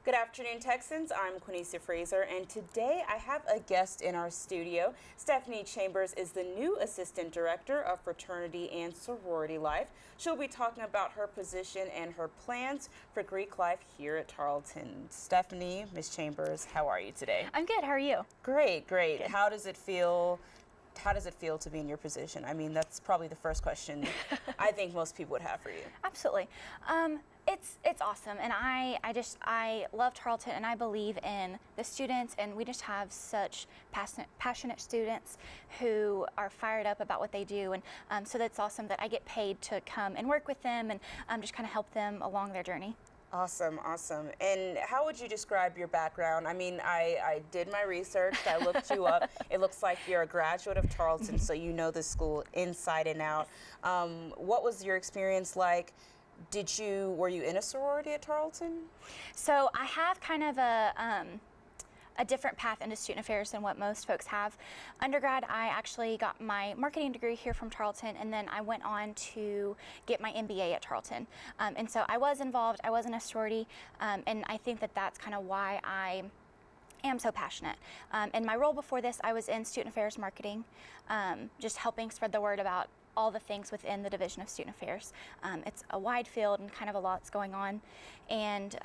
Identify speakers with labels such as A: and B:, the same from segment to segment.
A: Good afternoon, Texans. I'm Quanecia Fraser, and today I have a guest in our studio. Stephanie Chambers is the new Assistant Director of Fraternity and Sorority Life. She'll be talking about her position and her plans for Greek life here at Tarleton. Stephanie, Ms. Chambers, how are you today?
B: I'm good. How are you?
A: Great, great.
B: Good.
A: How does it feel? How does it feel to be in your position? I mean, that's probably the first question I think most people would have for you.
B: Absolutely. It's awesome, and I love Tarleton, and I believe in the students, and we just have such passionate students who are fired up about what they do, and so that's awesome that I get paid to come and work with them and just kind of help them along their journey.
A: Awesome, awesome. And how would you describe your background? I mean, I did my research, I looked you up. It looks like you're a graduate of Tarleton, so you know the school inside and out. What was your experience like? Were you in a sorority at Tarleton?
B: So I have kind of a different path into student affairs than what most folks have. Undergrad, I actually got my marketing degree here from Tarleton, and then I went on to get my MBA at Tarleton. And so I was involved, I was in a sorority, and I think that that's kind of why I am so passionate. In my role before this, I was in student affairs marketing, just helping spread the word about all the things within the Division of Student Affairs. It's a wide field and kind of a lot's going on. And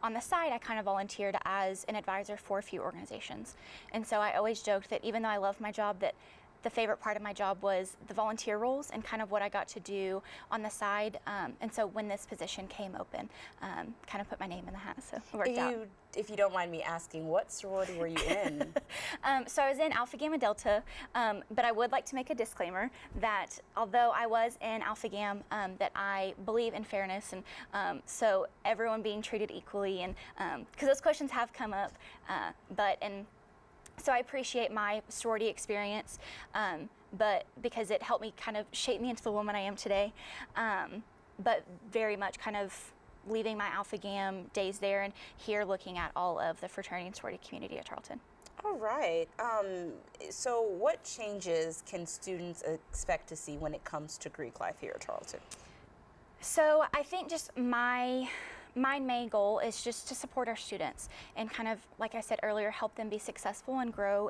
B: on the side, I kind of volunteered as an advisor for a few organizations. And so I always joked that even though I love my job, that the favorite part of my job was the volunteer roles and kind of what I got to do on the side. And so when this position came open, kind of put my name in the hat, so it worked out.
A: If you don't mind me asking, what sorority were you in?
B: So I was in Alpha Gamma Delta, but I would like to make a disclaimer that although I was in Alpha Gamma, that I believe in fairness, and so everyone being treated equally, and because those questions have come up, so I appreciate my sorority experience, but because it helped me kind of shape me into the woman I am today, but very much kind of leaving my Alpha Gamma days there and here looking at all of the fraternity and sorority community at Tarleton.
A: All right. So what changes can students expect to see when it comes to Greek life here at Tarleton?
B: So I think just my main goal is just to support our students and kind of, like I said earlier, help them be successful and grow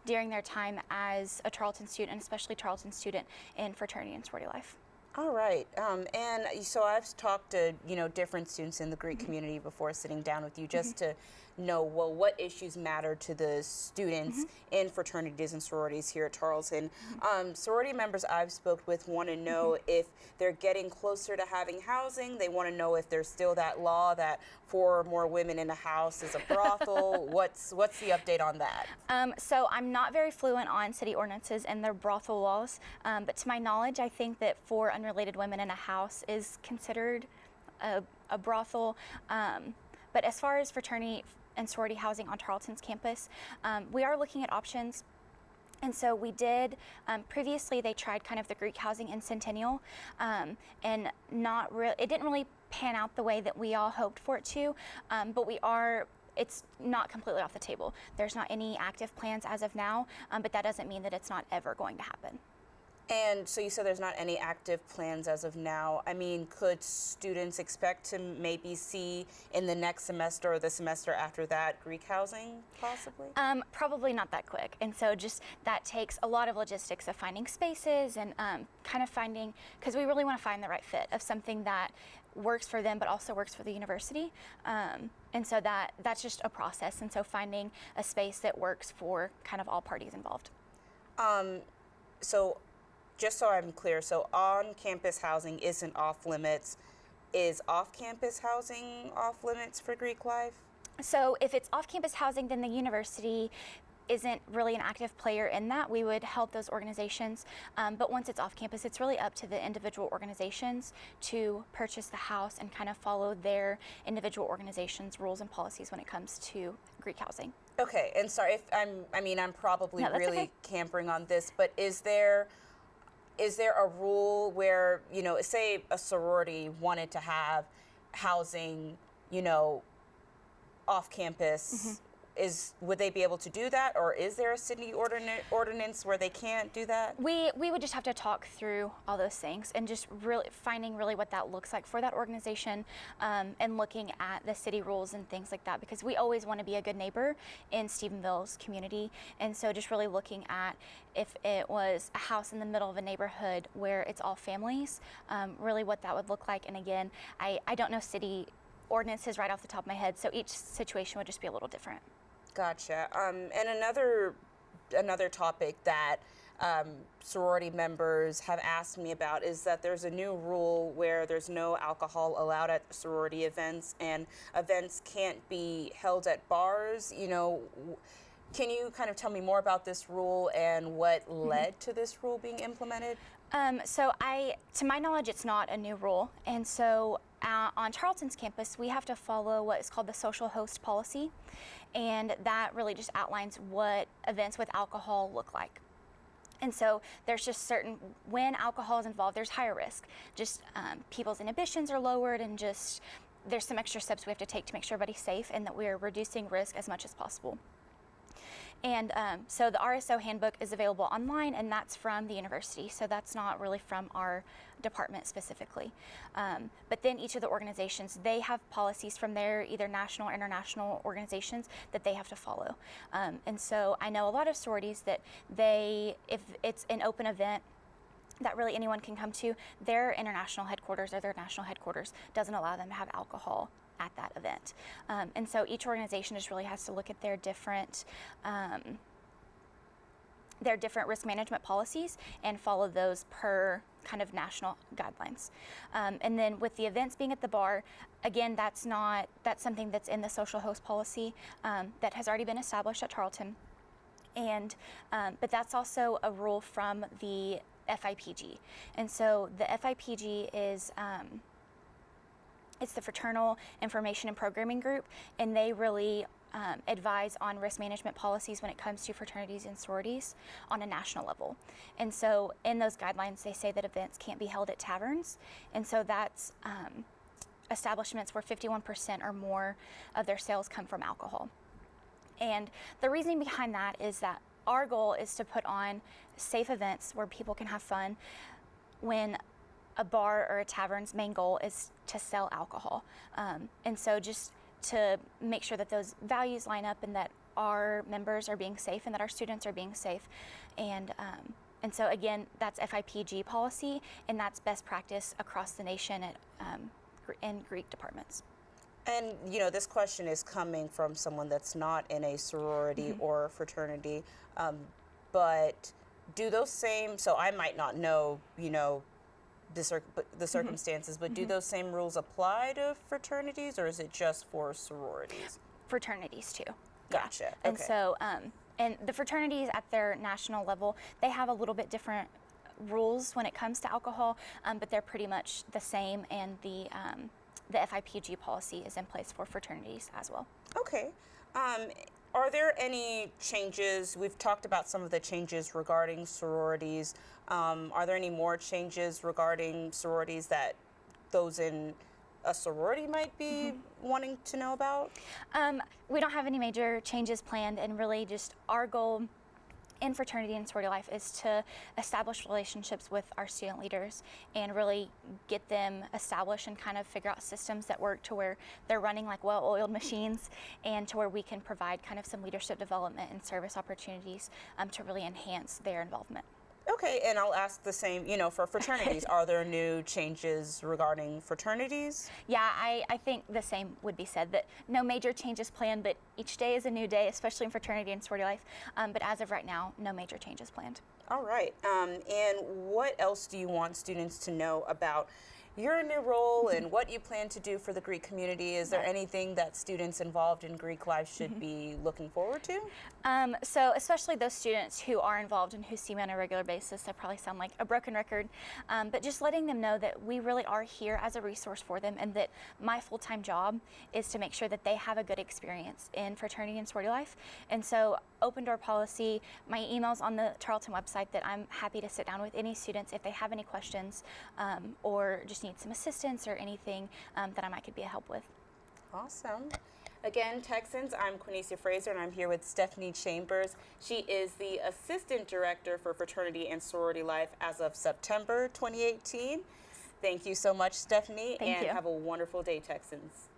B: during their time as a Tarleton student, especially Tarleton student in fraternity and sorority life.
A: All right, and so I've talked to different students in the Greek community before sitting down with you just to know, well, what issues matter to the students in fraternities and sororities here at Tarleton. Sorority members I've spoke with want to know if they're getting closer to having housing. They want to know if there's still that law that 4 or more women in a house is a brothel. What's the update on that?
B: So I'm not very fluent on city ordinances and their brothel laws, but to my knowledge, I think that 4 unrelated women in a house is considered a brothel. But as far as fraternity and sorority housing on Tarleton's campus, we are looking at options. And so we did, previously they tried kind of the Greek housing in Centennial, and it didn't really pan out the way that we all hoped for it to, but it's not completely off the table. There's not any active plans as of now, but that doesn't mean that it's not ever going to happen.
A: And so you said there's not any active plans as of now. I mean, could students expect to maybe see in the next semester or the semester after that Greek housing, possibly?
B: Probably not that quick. And so just that takes a lot of logistics of finding spaces and kind of finding, because we really want to find the right fit of something that works for them but also works for the university. And so that's just a process. And so finding a space that works for kind of all parties involved.
A: So just so I'm clear, so on-campus housing isn't off limits. Is off-campus housing off limits for Greek life?
B: So if it's off-campus housing, then the university isn't really an active player in that. We would help those organizations, but once it's off campus, it's really up to the individual organizations to purchase the house and kind of follow their individual organizations' rules and policies when it comes to Greek housing.
A: Okay, and sorry if I'm probably really
B: okay.
A: campering on this, but is there a rule where, say a sorority wanted to have housing, off campus, would they be able to do that, or is there a city ordinance where they can't do that?
B: We would just have to talk through all those things and just really finding what that looks like for that organization, and looking at the city rules and things like that, because we always want to be a good neighbor in Stephenville's community. And so just really looking at if it was a house in the middle of a neighborhood where it's all families, really what that would look like. And again, I don't know city ordinances right off the top of my head, so each situation would just be a little different.
A: Gotcha. And another topic that sorority members have asked me about is that there's a new rule where there's no alcohol allowed at sorority events, and events can't be held at bars. Can you kind of tell me more about this rule and what led to this rule being implemented? To my knowledge, it's not a new rule. And so on Tarleton's campus, we have to follow what is called the social host policy. And that really just outlines what events with alcohol look like. And so there's just when alcohol is involved, there's higher risk. Just people's inhibitions are lowered, and just there's some extra steps we have to take to make sure everybody's safe and that we're reducing risk as much as possible. And so the RSO handbook is available online, and that's from the university. So that's not really from our department specifically. But then each of the organizations, they have policies from their either national or international organizations that they have to follow. And so I know a lot of sororities that if it's an open event that really anyone can come to, their international headquarters or their national headquarters doesn't allow them to have alcohol at that event. And so each organization just really has to look at their different risk management policies and follow those per kind of national guidelines. And then with the events being at the bar, again, that's something that's in the social host policy that has already been established at Tarleton. And but that's also a rule from the FIPG. And so the FIPG is it's the Fraternal Information and Programming Group, and they really advise on risk management policies when it comes to fraternities and sororities on a national level. And so in those guidelines, they say that events can't be held at taverns, and so that's establishments where 51% or more of their sales come from alcohol. And the reasoning behind that is that our goal is to put on safe events where people can have fun, when a bar or a tavern's main goal is to sell alcohol. And so just to make sure that those values line up and that our members are being safe and that our students are being safe. And so again, that's FIPG policy, and that's best practice across the nation in Greek departments. And this question is coming from someone that's not in a sorority or fraternity, but do those same, so I might not know, the circumstances, but do those same rules apply to fraternities, or is it just for sororities?
B: Fraternities too.
A: Gotcha.
B: Yeah. And so, and the fraternities at their national level, they have a little bit different rules when it comes to alcohol, but they're pretty much the same, and the FIPG policy is in place for fraternities as well.
A: Okay. Are there any changes? We've talked about some of the changes regarding sororities. Are there any more changes regarding sororities that those in a sorority might be wanting to know about?
B: We don't have any major changes planned, and really just our goal in fraternity and sorority life is to establish relationships with our student leaders and really get them established and kind of figure out systems that work to where they're running like well-oiled machines, and to where we can provide kind of some leadership development and service opportunities to really enhance their involvement.
A: Okay, and I'll ask the same, for fraternities. Are there new changes regarding fraternities?
B: Yeah, I think the same would be said, that no major changes planned, but each day is a new day, especially in fraternity and sorority life. But as of right now, no major changes planned.
A: All right, and what else do you want students to know about your new role and what you plan to do for the Greek community? Is there anything that students involved in Greek life should be looking forward to?
B: So especially those students who are involved and who see me on a regular basis, I probably sound like a broken record, but just letting them know that we really are here as a resource for them, and that my full-time job is to make sure that they have a good experience in fraternity and sorority life. And so open door policy, my email's on the Tarleton website, that I'm happy to sit down with any students if they have any questions or just need some assistance or anything that I might could be a help with.
A: Awesome. Again, Texans, I'm Quanecia Fraser, and I'm here with Stephanie Chambers. She is the Assistant Director for Fraternity and Sorority Life as of September 2018. Thank you so much, Stephanie,
B: Thank
A: and
B: you.
A: have a wonderful day, Texans.